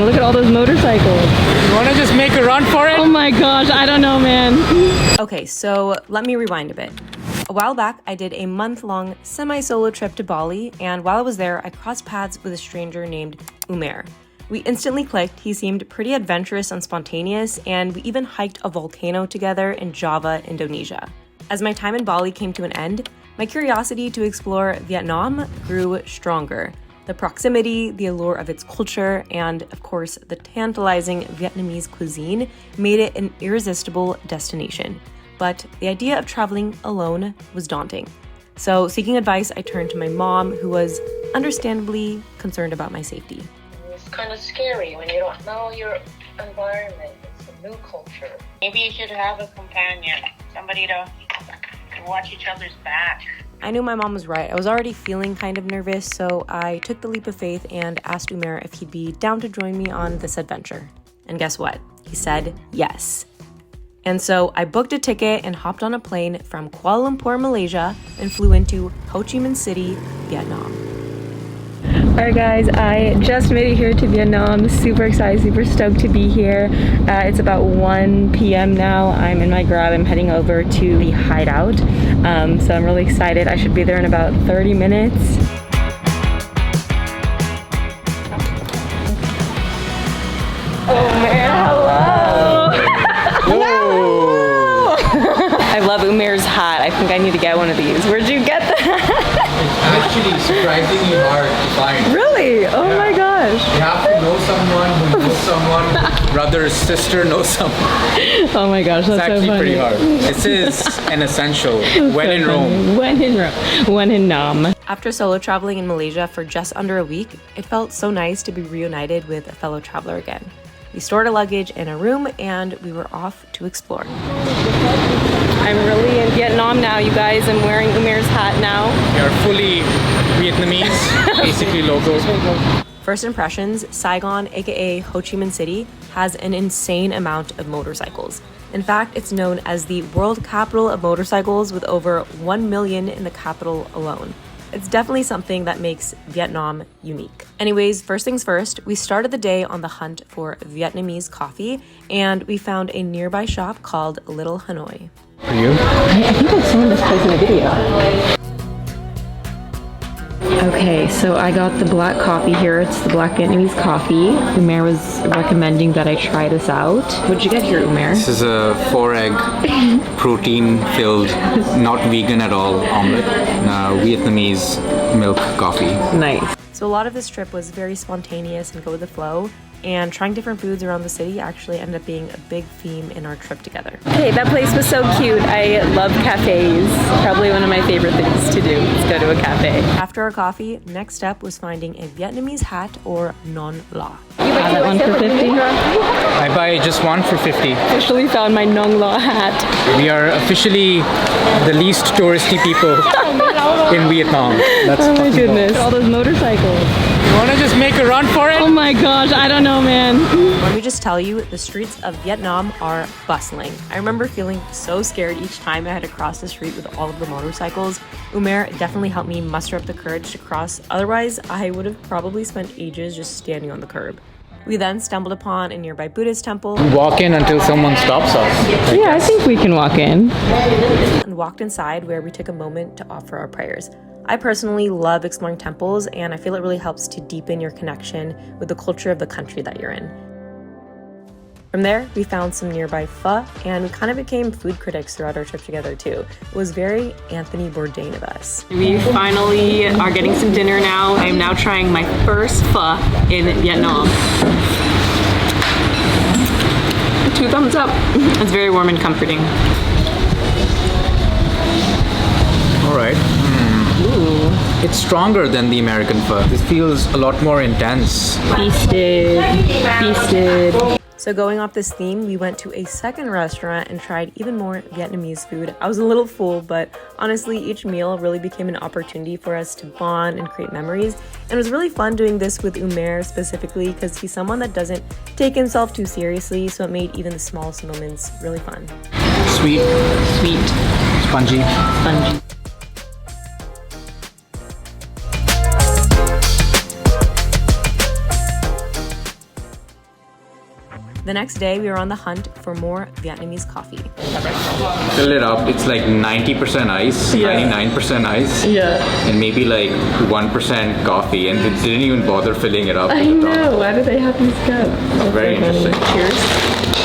Look at all those motorcycles. You want to just make a run for it? Oh my gosh, I don't know, man. Okay, so let me rewind a bit. A while back, I did a month-long semi-solo trip to Bali, and while I was there, I crossed paths with a stranger named Umair. We instantly clicked. He seemed pretty adventurous and spontaneous, and we even hiked a volcano together in Java, Indonesia. As my time in Bali came to an end, my curiosity to explore Vietnam grew stronger. The proximity, the allure of its culture, and of course, the tantalizing Vietnamese cuisine made it an irresistible destination. But the idea of traveling alone was daunting. So, seeking advice, I turned to my mom, who was understandably concerned about my safety. It's kind of scary when you don't know your environment. It's a new culture. Maybe you should have a companion, somebody to watch each other's back. I knew my mom was right. I was already feeling kind of nervous, so I took the leap of faith and asked Umair if he'd be down to join me on this adventure. And guess what? He said yes. And so I booked a ticket and hopped on a plane from Kuala Lumpur, Malaysia, and flew into Ho Chi Minh City, Vietnam. Alright guys, I just made it here to Vietnam. Super excited, super stoked to be here. It's about 1 p.m. now. I'm in my Grab. I'm heading over to the hideout. So I'm really excited. I should be there in about 30 minutes. Oh man, hello! Whoa! I love Umair's hat. I think I need to get one of these. Where'd you get that? Actually, surprisingly hard to find. Really? Oh Yeah. my gosh. You have to know someone who knows someone, brother, sister knows someone. Oh my gosh, that's It's actually so funny. pretty hard. This is an essential when in Rome. When in Rome. When in Nam. After solo traveling in Malaysia for just under a week, it felt so nice to be reunited with a fellow traveler again. We stored our luggage in a room and we were off to explore. I'm really in Vietnam now, you guys. I'm wearing Umair's hat now. You're fully Vietnamese, basically locals. First impressions, Saigon, aka Ho Chi Minh City, has an insane amount of motorcycles. In fact, it's known as the world capital of motorcycles with over 1 million in the capital alone. It's definitely something that makes Vietnam unique. Anyways, first things first, we started the day on the hunt for Vietnamese coffee, and we found a nearby shop called Little Hanoi. For you? I think I've seen this place in a video. Okay, so I got the black coffee here. It's the black Vietnamese coffee. Umair was recommending that I try this out. What'd you get here, Umair? This is a 4-egg, protein-filled, not vegan at all omelet. Vietnamese milk coffee. Nice. So a lot of this trip was very spontaneous and go with the flow, and trying different foods around the city actually ended up being a big theme in our trip together. Okay, that place was so cute. I love cafes. Probably one of my favorite things to do is go to a cafe. After our coffee, next step was finding a Vietnamese hat or non la. Have that one for 50. I buy just one for 50. Officially found my Nong La hat. We are officially the least touristy people in Vietnam. That's Oh my fucking goodness. All those motorcycles. You want to just make a run for it? Oh my gosh, I don't know, man. Let me just tell you, the streets of Vietnam are bustling. I remember feeling so scared each time I had to cross the street with all of the motorcycles. Umair definitely helped me muster up the courage to cross, otherwise I would have probably spent ages just standing on the curb. We then stumbled upon a nearby Buddhist temple Walk in until someone stops us. Yeah, I think we can walk in. and walked inside, where we took a moment to offer our prayers. I personally love exploring temples, and I feel it really helps to deepen your connection with the culture of the country that you're in. From there, we found some nearby pho, and we kind of became food critics throughout our trip together too. It was very Anthony Bourdain of us. We finally are getting some dinner now. I am now trying my first pho in Vietnam. 2 thumbs up. It's very warm and comforting. All right. Ooh. It's stronger than the American pho. This feels a lot more intense. Feasted. Feasted. So going off this theme, we went to a second restaurant and tried even more Vietnamese food. I was a little full, but honestly, each meal really became an opportunity for us to bond and create memories. And it was really fun doing this with Umair specifically, because he's someone that doesn't take himself too seriously, so it made even the smallest moments really fun. Sweet, Sweet. spongy. Spongy. The next day, we were on the hunt for more Vietnamese coffee. Fill it up. It's like 90% ice, 99% ice, and maybe like 1% coffee, and they didn't even bother filling it up. I know. Why do they have these cups? That's very interesting. Cheers.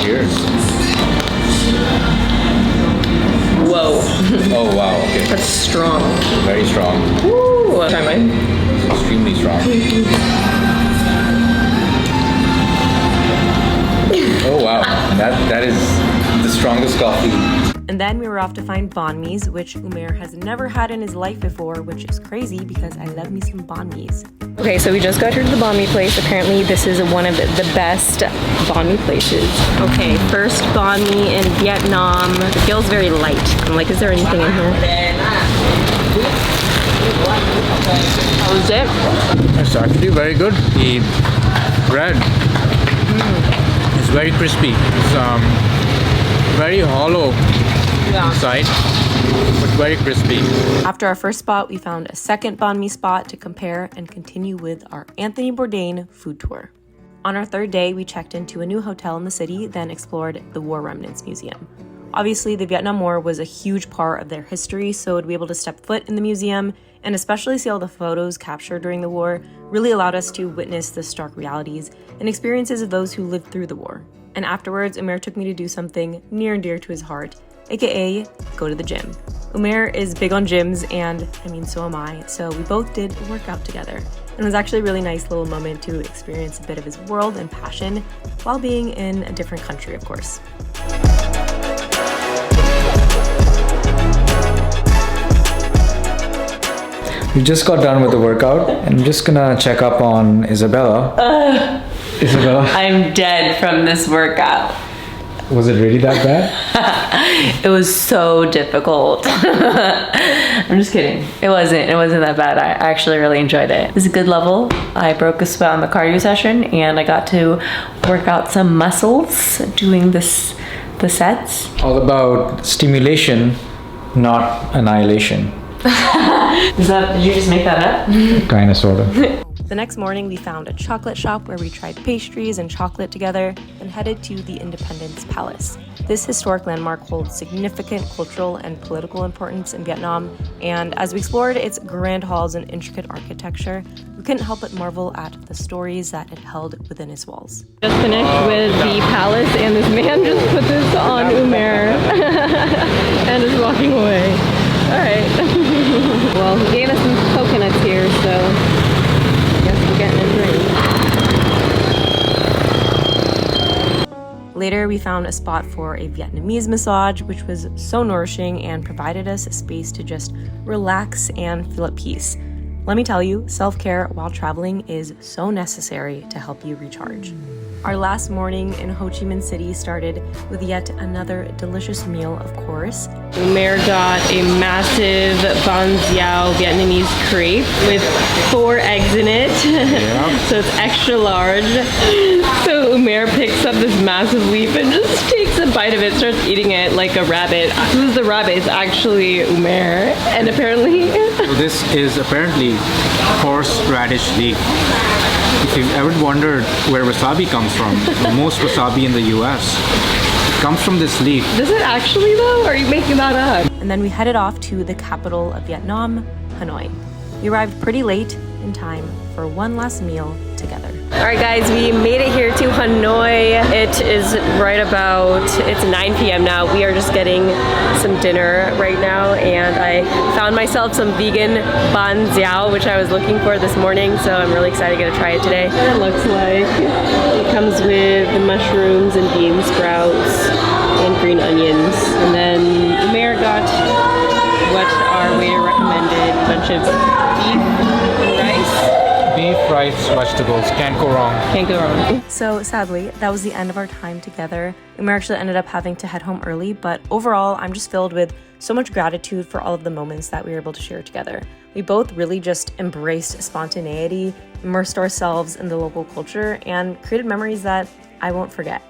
Cheers. Whoa. Oh wow. Okay. That's strong. Very strong. Ooh. Try mine. It's extremely strong. Oh wow. That is the strongest coffee. And then we were off to find banh mi's, which Umair has never had in his life before, which is crazy because I love me some banh mi's. Okay, so we just got here to the banh mi place. Apparently this is one of the best banh mi places. Okay, first banh mi in Vietnam. It feels very light. I'm like, is there anything in here? How is it? It's actually very good. The bread is very crispy. It's very hollow inside, but very crispy. After our first spot, we found a second banh mi spot to compare and continue with our Anthony Bourdain food tour. On our third day, we checked into a new hotel in the city, then explored the War Remnants Museum. Obviously, the Vietnam War was a huge part of their history, so to be able to step foot in the museum and especially see all the photos captured during the war really allowed us to witness the stark realities and experiences of those who lived through the war. And afterwards, Umair took me to do something near and dear to his heart, aka go to the gym. Umair is big on gyms, and I mean, so am I, so we both did a workout together. And it was actually a really nice little moment to experience a bit of his world and passion while being in a different country, of course. We just got done with the workout, and I'm just gonna check up on Isabella. Isabella, I'm dead from this workout. was it really that bad? It was so difficult. I'm just kidding. It wasn't that bad. I actually really enjoyed it. It was a good level. I broke a sweat on the cardio session and I got to work out some muscles doing the sets. All about stimulation, not annihilation. Did you just make that up? Kinda, sorta. The next morning, we found a chocolate shop where we tried pastries and chocolate together, and headed to the Independence Palace. This historic landmark holds significant cultural and political importance in Vietnam, and as we explored its grand halls and intricate architecture, we couldn't help but marvel at the stories that it held within its walls. Just finished with the palace, and this man just put this on Umair and is walking away. All right. Well, he gave us some coconuts here, so I guess we're getting a drink. Later, we found a spot for a Vietnamese massage, which was so nourishing and provided us a space to just relax and feel at peace. Let me tell you, self-care while traveling is so necessary to help you recharge. Our last morning in Ho Chi Minh City started with yet another delicious meal, of course. Umair got a massive Ban Giao Vietnamese crepe with 4 eggs in it. So it's extra large. So Umair picks up this massive leaf and just takes a bite of it, starts eating it like a rabbit. Who's the rabbit? It's actually Umair. And apparently... So this is apparently horseradish leaf. If you've ever wondered where wasabi comes from, most wasabi in the US comes from this leaf. Does it actually though? Or are you making that up? And then we headed off to the capital of Vietnam, Hanoi. We arrived pretty late in time for one last meal together. All right, guys, we made it here to Hanoi. It is it's 9 p.m. now. We are just getting some dinner right now, and I found myself some vegan Ban Giao, which I was looking for this morning, so I'm really excited to try it today. It looks like it comes with the mushrooms and bean sprouts and green onions. And then Umair got what our waiter recommended, a bunch of beef and rice. Beef, rice, vegetables, can't go wrong. Can't go wrong. So sadly, that was the end of our time together. Umair actually ended up having to head home early, but overall, I'm just filled with so much gratitude for all of the moments that we were able to share together. We both really just embraced spontaneity, immersed ourselves in the local culture, and created memories that I won't forget.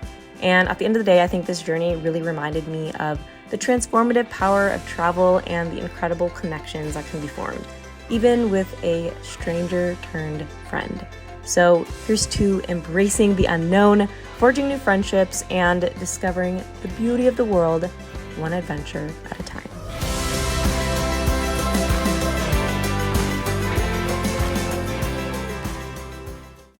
And at the end of the day, I think this journey really reminded me of the transformative power of travel and the incredible connections that can be formed, even with a stranger turned friend. So here's to embracing the unknown, forging new friendships, and discovering the beauty of the world one adventure at a time.